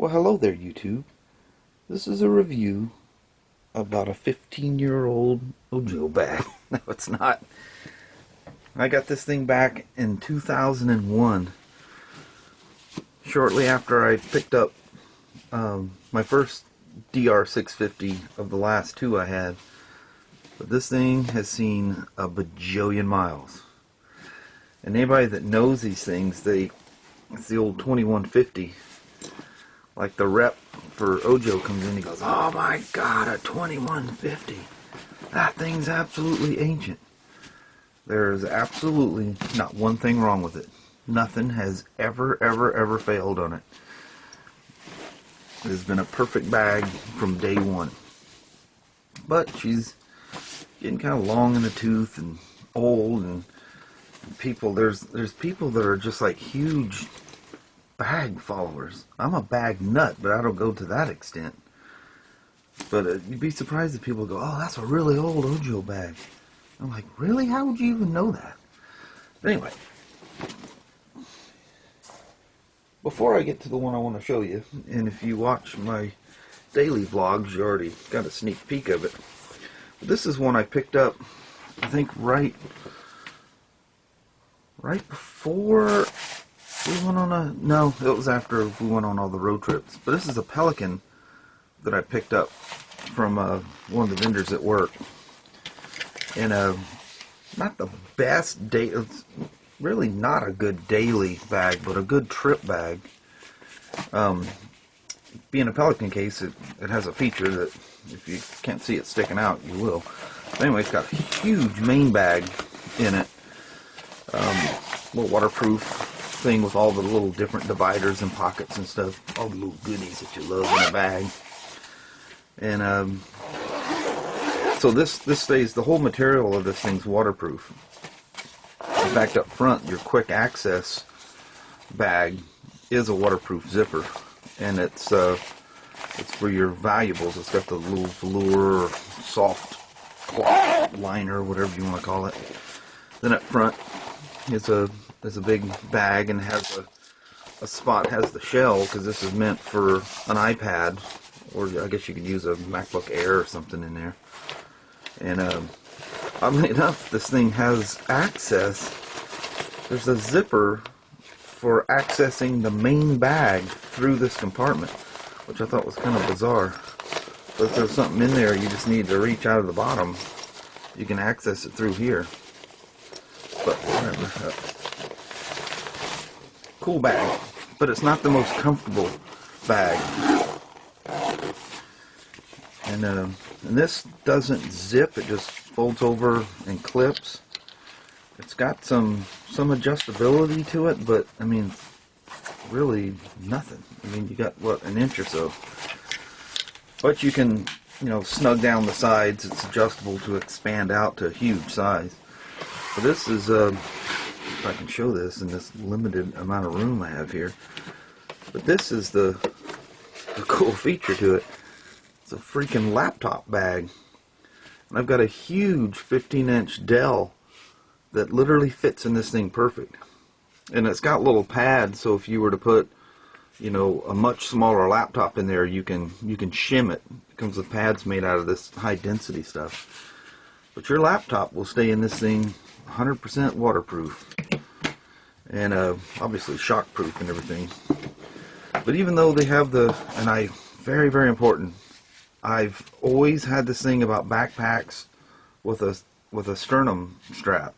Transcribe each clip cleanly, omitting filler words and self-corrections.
Well, hello there, YouTube. This is a review about a 15-year-old Ogio bag. No, it's not. I got this thing back in 2001, shortly after I picked up my first DR650 of the last two I had. But this thing has seen a bajillion miles. And anybody that knows these things, it's the old 2150. Like the rep for Ogio comes in, he goes, "Oh my God, a 2150. That thing's absolutely ancient." There's absolutely not one thing wrong with it. Nothing has ever failed on it. It has been a perfect bag from day one. But she's getting kind of long in the tooth and old, and people, there's people that are just like huge bag followers. I'm a bag nut, but I don't go to that extent. But you'd be surprised if people go, "Oh, that's a really old Ogio bag." I'm like, really? How would you even know that? But anyway, before I get to the one I want to show you, and if you watch my daily vlogs, you already got a sneak peek of it. But this is one I picked up, I think right before we went on no, it was after we went on all the road trips. But this is a Pelican that I picked up from one of the vendors at work. And not the best day, it's really not a good daily bag, but a good trip bag. Being a Pelican case, it has a feature that if you can't see it sticking out, you will. But anyway, it's got a huge main bag in it. Little waterproof thing with all the little different dividers and pockets and stuff. All the little goodies that you love in a bag. And so this stays, the whole material of this thing's waterproof. In fact, up front, your quick access bag is a waterproof zipper, and it's for your valuables. It's got the little velour or soft cloth liner, whatever you want to call it. Then up front is a big bag, and has a spot, has the shell, because this is meant for an iPad, or I guess you could use a MacBook Air or something in there. And oddly enough, this thing has access. There's a zipper for accessing the main bag through this compartment, which I thought was kind of bizarre. But if there's something in there you just need to reach out of the bottom, you can access it through here. But whatever. Cool bag, but it's not the most comfortable bag. And this doesn't zip, it just folds over and clips. It's got some adjustability to it, but I mean, really nothing. I mean, you got, what, an inch or so. But you can, snug down the sides. It's adjustable to expand out to a huge size. But this is, if I can show this in this limited amount of room I have here. But this is the cool feature to it. It's a freaking laptop bag. And I've got a huge 15-inch Dell that literally fits in this thing perfect. And it's got little pads, so if you were to put, a much smaller laptop in there, you can shim it. It comes with pads made out of this high density stuff. But your laptop will stay in this thing 100% waterproof. And obviously shockproof and everything. But even though they have very important, I've always had this thing about backpacks with a sternum strap.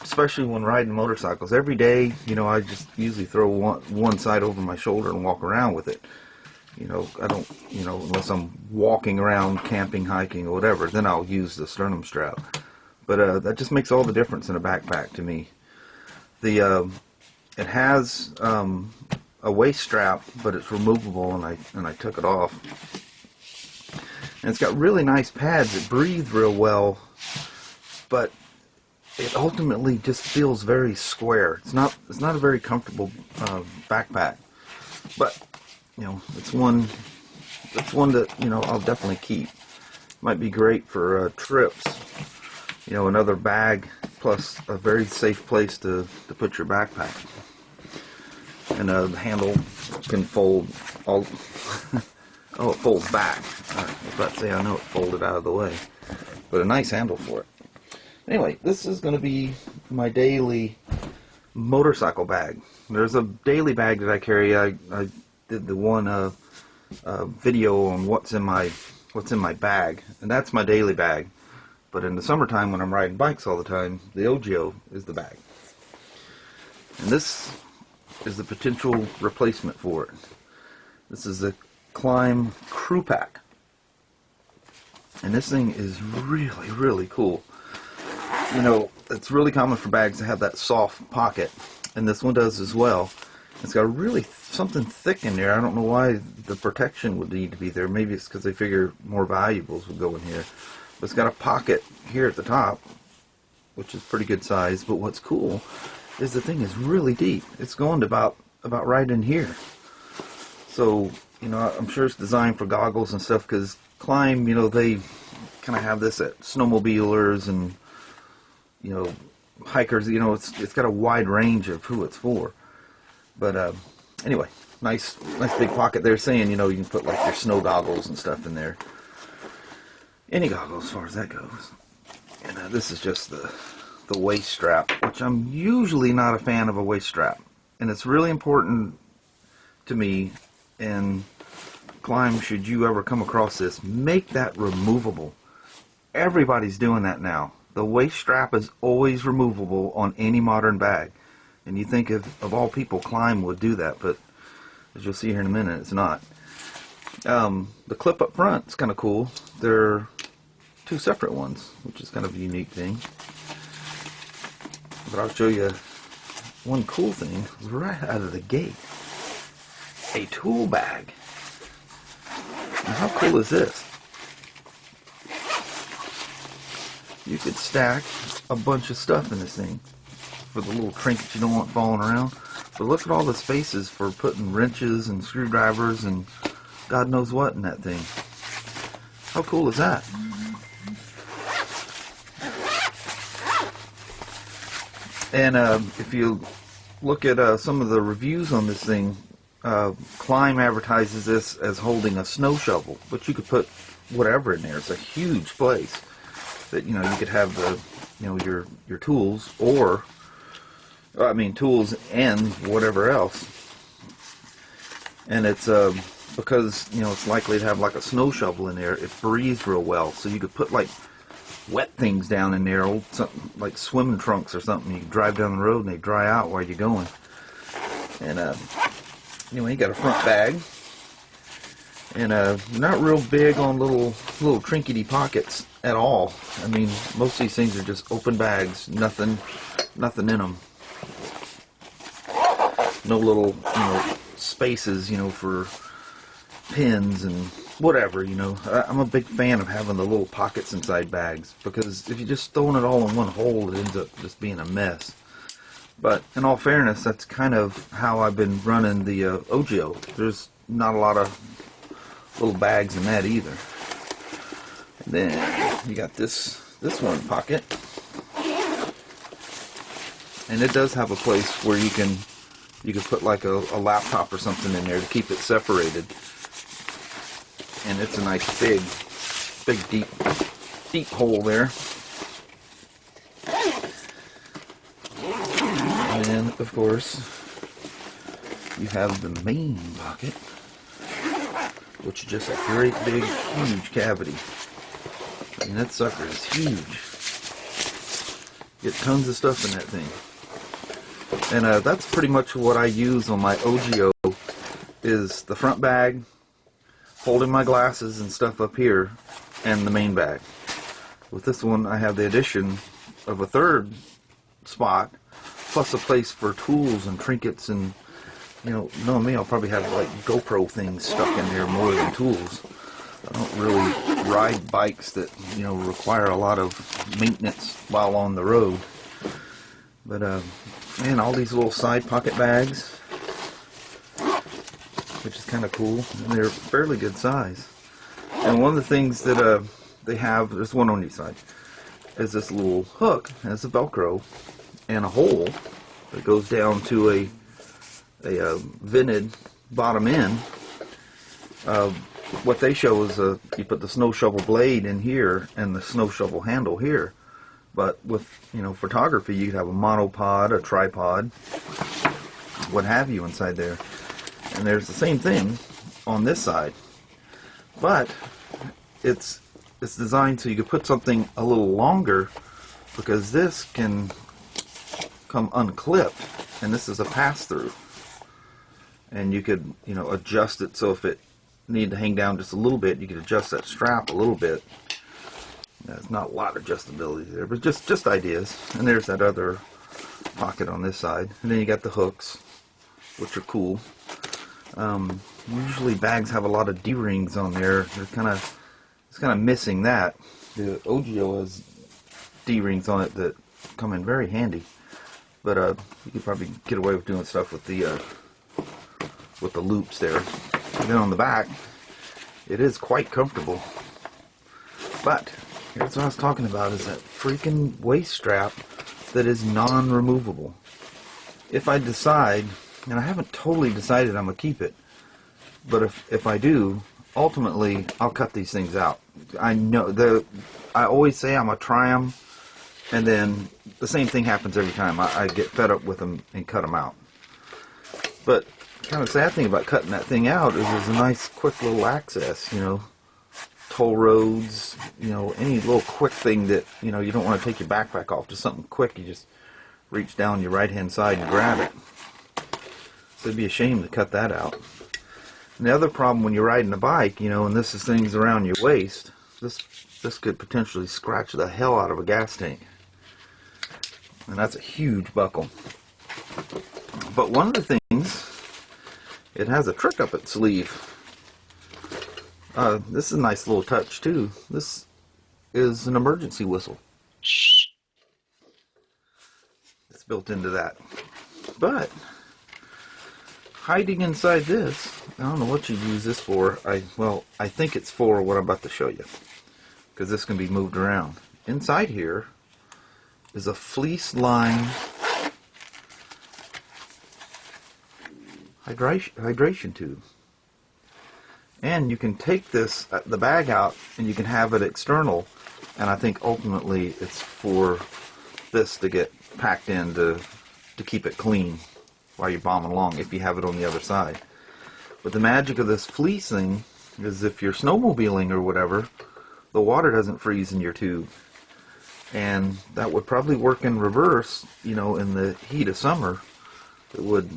Especially when riding motorcycles, every day, I just usually throw one side over my shoulder and walk around with it. I don't, unless I'm walking around, camping, hiking, or whatever, then I'll use the sternum strap. But that just makes all the difference in a backpack to me. It has a waist strap, but it's removable, and I took it off. And it's got really nice pads that breathe real well, but it ultimately just feels very square. It's not a very comfortable backpack, but it's one that I'll definitely keep. Might be great for trips. Another bag plus a very safe place to put your backpack. And the handle can fold all. Oh, it folds back. I was about to say, I know it folded out of the way, but a nice handle for it. Anyway, this is going to be my daily motorcycle bag. There's a daily bag that I carry. I did the one video on what's in my bag, and that's my daily bag. But in the summertime, when I'm riding bikes all the time, the Ogio is the bag. And this is the potential replacement for it. This is the Klim Crew Pack. And this thing is really, really cool. You know, it's really common for bags to have that soft pocket, and this one does as well. It's got really something thick in there. I don't know why the protection would need to be there. Maybe it's because they figure more valuables would go in here. But it's got a pocket here at the top, which is pretty good size. But what's cool is the thing is really deep. It's going to about right in here. So, you know, I'm sure it's designed for goggles and stuff, because Klim, you know, they kind of have this at snowmobilers and, you know, hikers. You know, it's got a wide range of who it's for. But anyway, nice big pocket there, saying, you know, you can put like your snow goggles and stuff in there. Any goggles, as far as that goes. And this is just the waist strap, which I'm usually not a fan of a waist strap. And it's really important to me, and Klim, should you ever come across this, make that removable. Everybody's doing that now. The waist strap is always removable on any modern bag. And you think of all people, Klim would do that, but as you'll see here in a minute, it's not. The clip up front is kind of cool. They're two separate ones, which is kind of a unique thing. But I'll show you one cool thing right out of the gate. A tool bag. Now, how cool is this? You could stack a bunch of stuff in this thing for the little trinkets you don't want falling around. But look at all the spaces for putting wrenches and screwdrivers and God knows what in that thing. How cool is that? And if you look at some of the reviews on this thing, Klim advertises this as holding a snow shovel, but you could put whatever in there. It's a huge place that, you know, you could have the, you know, your tools, or I mean tools and whatever else. And it's because, you know, it's likely to have like a snow shovel in there. It breathes real well, so you could put like wet things down in there, old something like swimming trunks or something. You can drive down the road and they dry out while you're going. And anyway, you got a front bag, and not real big on little trinkety pockets at all. I mean, most of these things are just open bags, nothing in them. No little, you know, spaces, you know, for pins and whatever, you know. I'm a big fan of having the little pockets inside bags, because if you're just throwing it all in one hole, it ends up just being a mess. But in all fairness, that's kind of how I've been running the Ogio. There's not a lot of little bags in that either. And then you got this one pocket, and it does have a place where you can put like a laptop or something in there to keep it separated. And it's a nice big deep hole there. And then, of course, you have the main pocket, which is just a great big huge cavity. I mean, that sucker is huge. Get tons of stuff in that thing. And that's pretty much what I use on my Ogio, is the front bag, holding my glasses and stuff up here, and the main bag. With this one, I have the addition of a third spot, plus a place for tools and trinkets, and, you know, knowing me, I'll probably have like GoPro things stuck in there more than tools. I don't really ride bikes that, you know, require a lot of maintenance while on the road. But man, all these little side pocket bags, which is kind of cool, and they're fairly good size. And one of the things that they have, there's one on each side, is this little hook, and it's a Velcro, and a hole that goes down to vented bottom end. What they show is you put the snow shovel blade in here and the snow shovel handle here. But with, you know, photography, you could have a monopod, a tripod, what have you inside there. And there's the same thing on this side. But it's designed so you could put something a little longer, because this can come unclipped, and this is a pass-through. And you could, you know, adjust it so if it needed to hang down just a little bit, you could adjust that strap a little bit. There's not a lot of adjustability there, but just ideas. And there's that other pocket on this side. And then you got the hooks, which are cool. Usually bags have a lot of D-rings on there. It's kind of missing that. The Ogio has D-rings on it that come in very handy. But you could probably get away with doing stuff with the loops there. And then on the back, it is quite comfortable. But here's what I was talking about, is that freaking waist strap that is non-removable. If I decide, and I haven't totally decided I'm going to keep it, but if I do, ultimately I'll cut these things out. I know, I always say I'm going to try them, and then the same thing happens every time. I get fed up with them and cut them out. But kind of sad thing about cutting that thing out is there's a nice quick little access, you know, toll roads, you know, any little quick thing that, you know, you don't want to take your backpack off, just something quick, you just reach down your right hand side and grab it. So it'd be a shame to cut that out. And the other problem when you're riding a bike, you know, and this is things around your waist, this could potentially scratch the hell out of a gas tank. And that's a huge buckle. But one of the things, it has a trick up its sleeve. This is a nice little touch too. This is an emergency whistle. It's built into that. But hiding inside this, I don't know what you use this for. I think it's for what I'm about to show you, because this can be moved around. Inside here is a fleece line hydration tube. And you can take this, the bag out, and you can have it external. And I think ultimately it's for this to get packed in to keep it clean while you're bombing along, if you have it on the other side. But the magic of this fleece thing is if you're snowmobiling or whatever, the water doesn't freeze in your tube. And that would probably work in reverse, you know, in the heat of summer. It would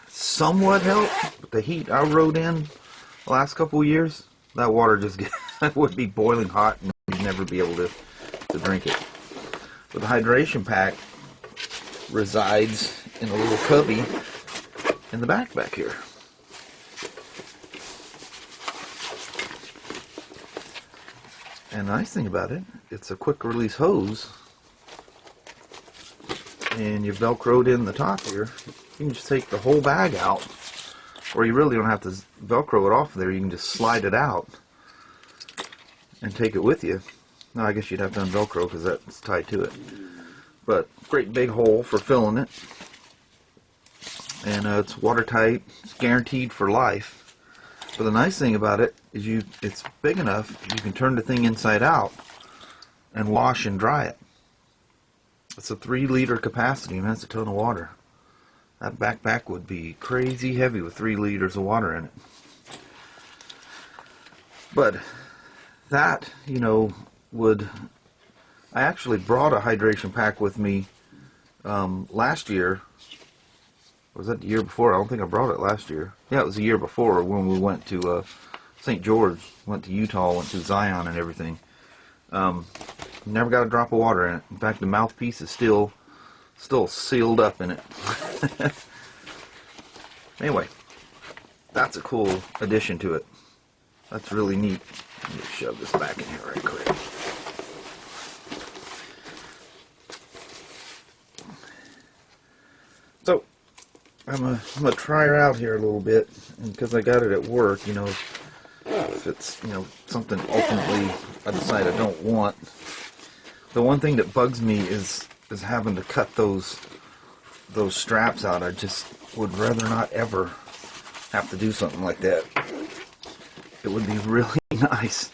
somewhat help, but the heat I rode in the last couple of years, that water just would be boiling hot and you'd never be able to drink it. But the hydration pack resides in a little cubby in the back here. And the nice thing about it, it's a quick release hose, and you velcroed in the top here. You can just take the whole bag out, or you really don't have to velcro it off there. You can just slide it out and take it with you. Now I guess you'd have to unvelcro because that's tied to it. But great big hole for filling it, and it's watertight. It's guaranteed for life. But the nice thing about it is it's big enough you can turn the thing inside out and wash and dry it. It's a 3-liter capacity, and that's a ton of water. That backpack would be crazy heavy with 3 liters of water in it. But that, you know, I actually brought a hydration pack with me last year. Was that the year before? I don't think I brought it last year. Yeah, it was the year before when we went to St. George, went to Utah, went to Zion and everything. Never got a drop of water in it. In fact, the mouthpiece is still sealed up in it. Anyway, that's a cool addition to it. That's really neat. Let me shove this back in here right quick. So, I'm gonna try her out here a little bit, and because I got it at work, you know, if it's, you know, something ultimately I decide I don't want. The one thing that bugs me is having to cut those straps out. would rather not ever have to do something like that. It would be really nice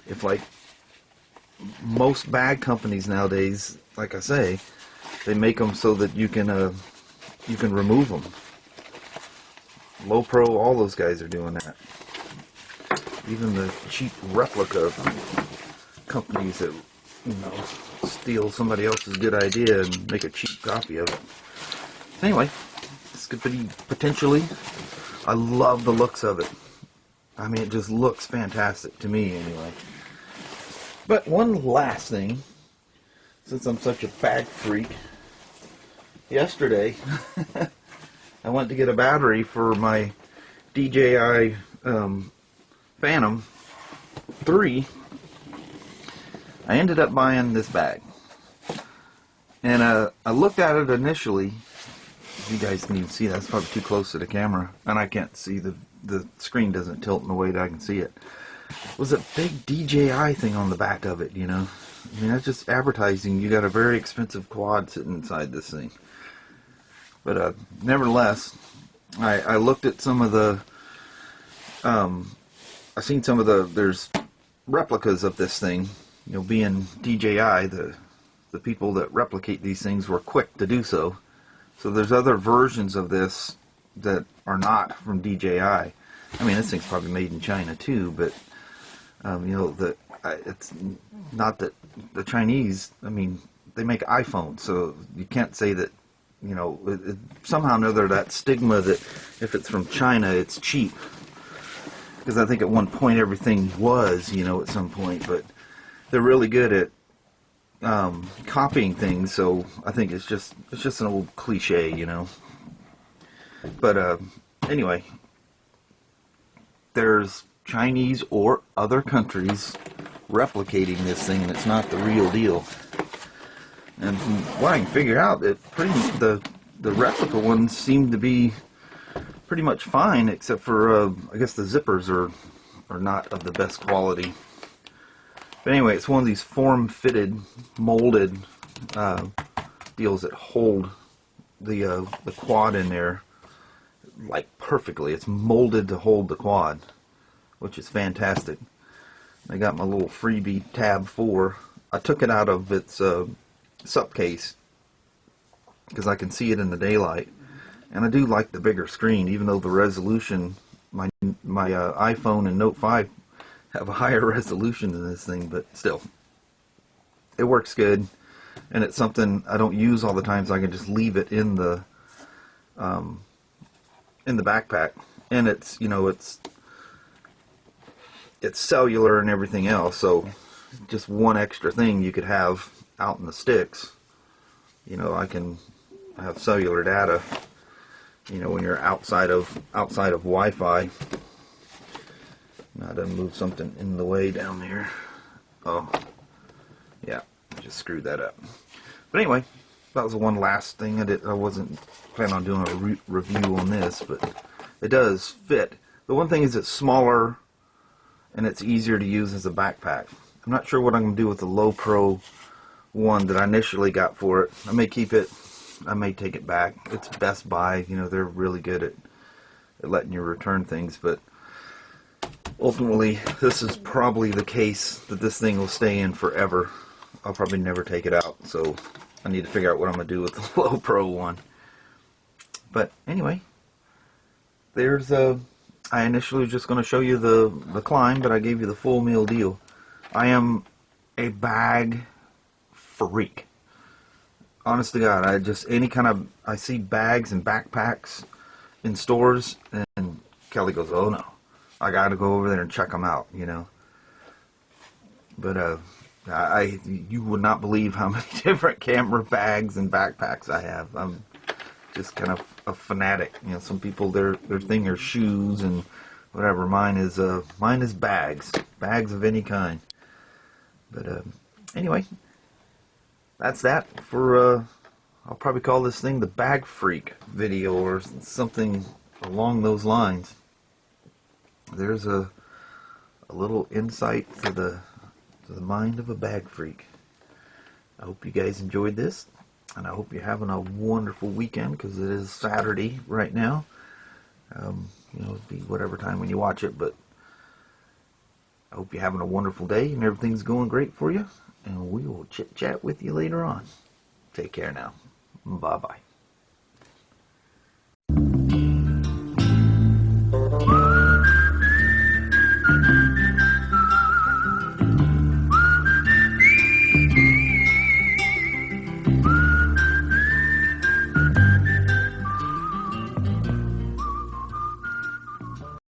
if, like most bag companies nowadays, like I say, they make them so that you can remove them. Low Pro, all those guys are doing that. Even the cheap replica companies that, you know, steal somebody else's good idea and make a cheap copy of it. Anyway, this could be potentially, I love the looks of it. I mean, it just looks fantastic to me anyway. But one last thing, since I'm such a bag freak, yesterday I went to get a battery for my DJI Phantom 3. I ended up buying this bag. And I looked at it initially. You guys can even see that. It's probably too close to the camera. And I can't see, the screen doesn't tilt in the way that I can see it. It was a big DJI thing on the back of it, you know. I mean, that's just advertising. You got a very expensive quad sitting inside this thing. But nevertheless, I looked at some of the, I've seen some of there's replicas of this thing. You know, being DJI, the people that replicate these things were quick to do so. So there's other versions of this that are not from DJI. I mean, this thing's probably made in China too, but you know, it's not that the Chinese, I mean, they make iPhones, so you can't say that, you know, somehow or another that stigma that if it's from China, it's cheap. Because I think at one point everything was, you know, at some point, but they're really good at copying things, so I think it's just an old cliche, you know. But anyway, there's Chinese or other countries replicating this thing, and it's not the real deal. And from what I can figure out, it the replica ones seem to be pretty much fine, except for I guess the zippers are not of the best quality. But anyway, it's one of these form-fitted, molded deals that hold the quad in there like perfectly. It's molded to hold the quad, which is fantastic. I got my little freebie Tab 4. I took it out of its sup case because I can see it in the daylight, and I do like the bigger screen, even though the resolution, my iPhone and Note 5 have a higher resolution than this thing, but still, it works good, and it's something I don't use all the time, so I can just leave it in the backpack. And it's, you know, it's cellular and everything else, so just one extra thing you could have out in the sticks. You know, I can have cellular data, you know, when you're outside of Wi-Fi. Now I done move something in the way down there. Oh, yeah, I just screwed that up. But anyway, that was the one last thing. I wasn't planning on doing a review on this, but it does fit. The one thing is it's smaller and it's easier to use as a backpack. I'm not sure what I'm going to do with the Low Pro one that I initially got for it. I may keep it. I may take it back. It's Best Buy. You know, they're really good at letting you return things, but ultimately, this is probably the case that this thing will stay in forever. I'll probably never take it out, so I need to figure out what I'm going to do with the Low Pro one. But anyway, there's I initially was just going to show you the climb, but I gave you the full meal deal. I am a bag freak. Honest to God, I see bags and backpacks in stores, and Kelly goes, "Oh no, I got to go over there and check them out," you know. But you would not believe how many different camera bags and backpacks I have. I'm just kind of a fanatic. You know, some people their thing are shoes and whatever. Mine is bags of any kind. But anyway, that's that for I'll probably call this thing the Bag Freak video or something along those lines. There's a little insight to the mind of a bag freak. I hope you guys enjoyed this. And I hope you're having a wonderful weekend, because it is Saturday right now. You know, it'd be whatever time when you watch it, but I hope you're having a wonderful day and everything's going great for you. And we will chit chat with you later on. Take care now. Bye bye.